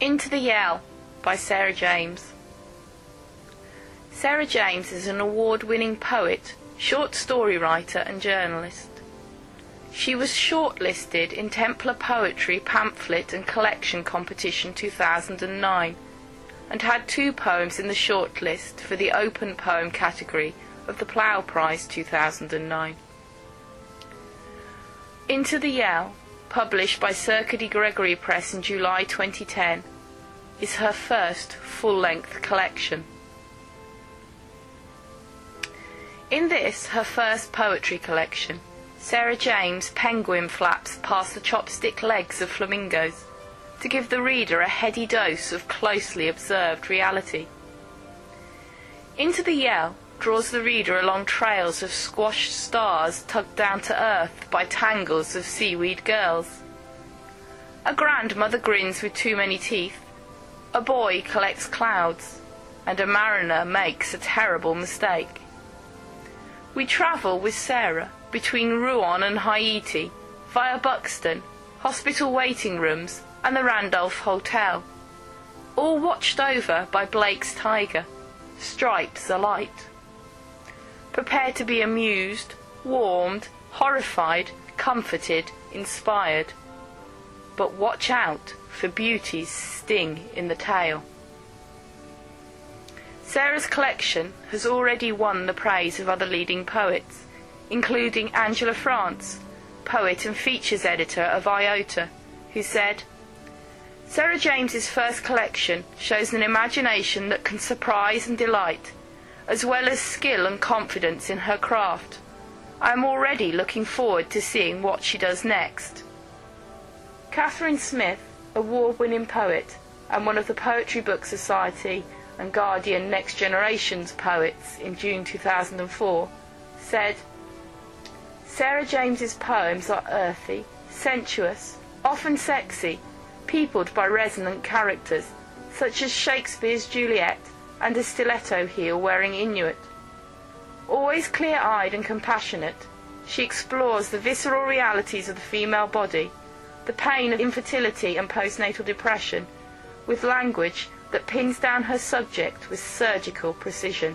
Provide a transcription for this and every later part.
Into the Yell by Sarah James. Sarah James is an award-winning poet, short story writer and journalist. She was shortlisted in Templar Poetry Pamphlet and Collection Competition 2009 and had 2 poems in the shortlist for the Open Poem category of the Plough Prize 2009. Into the Yell, published by Circa de Gregory Press in July 2010, is her first full-length collection. In this, her first poetry collection, Sarah James penguin flaps past the chopstick legs of flamingos to give the reader a heady dose of closely observed reality. Into the Yell draws the reader along trails of squashed stars tugged down to earth by tangles of seaweed girls. A grandmother grins with too many teeth, a boy collects clouds, and a mariner makes a terrible mistake. We travel with Sarah between Rouen and Haiti, via Buxton, hospital waiting rooms, and the Randolph Hotel, all watched over by Blake's tiger, stripes alight. Prepare to be amused, warmed, horrified, comforted, inspired. But watch out for beauty's sting in the tail. Sarah's collection has already won the praise of other leading poets, including Angela France, poet and features editor of IOTA, who said, "Sarah James's first collection shows an imagination that can surprise and delight, as well as skill and confidence in her craft. I am already looking forward to seeing what she does next." Catherine Smith, award-winning poet and one of the Poetry Book Society and Guardian Next Generation's poets in June 2004, said, "Sarah James's poems are earthy, sensuous, often sexy, peopled by resonant characters, such as Shakespeare's Juliet and a stiletto heel wearing Inuit. Always clear-eyed and compassionate, she explores the visceral realities of the female body, the pain of infertility and postnatal depression, with language that pins down her subject with surgical precision."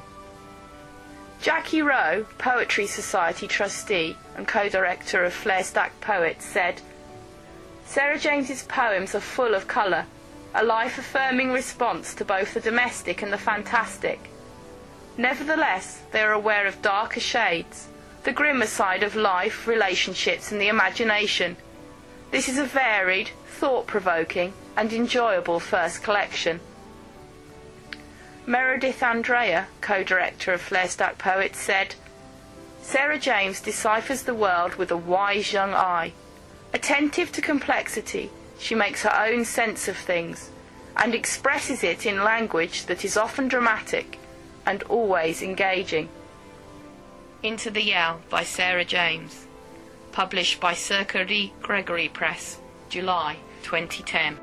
Jackie Rowe, Poetry Society trustee and co-director of Flairstack Poets, said, "Sarah James's poems are full of colour, a life-affirming response to both the domestic and the fantastic. Nevertheless, they are aware of darker shades, the grimmer side of life, relationships and the imagination. This is a varied, thought-provoking and enjoyable first collection." Meredith Andrea, co-director of Flairstack Poets, said, "Sarah James deciphers the world with a wise young eye. Attentive to complexity, she makes her own sense of things and expresses it in language that is often dramatic and always engaging." Into the Yell by Sarah James, published by Circa de Gregory Press, July 2010.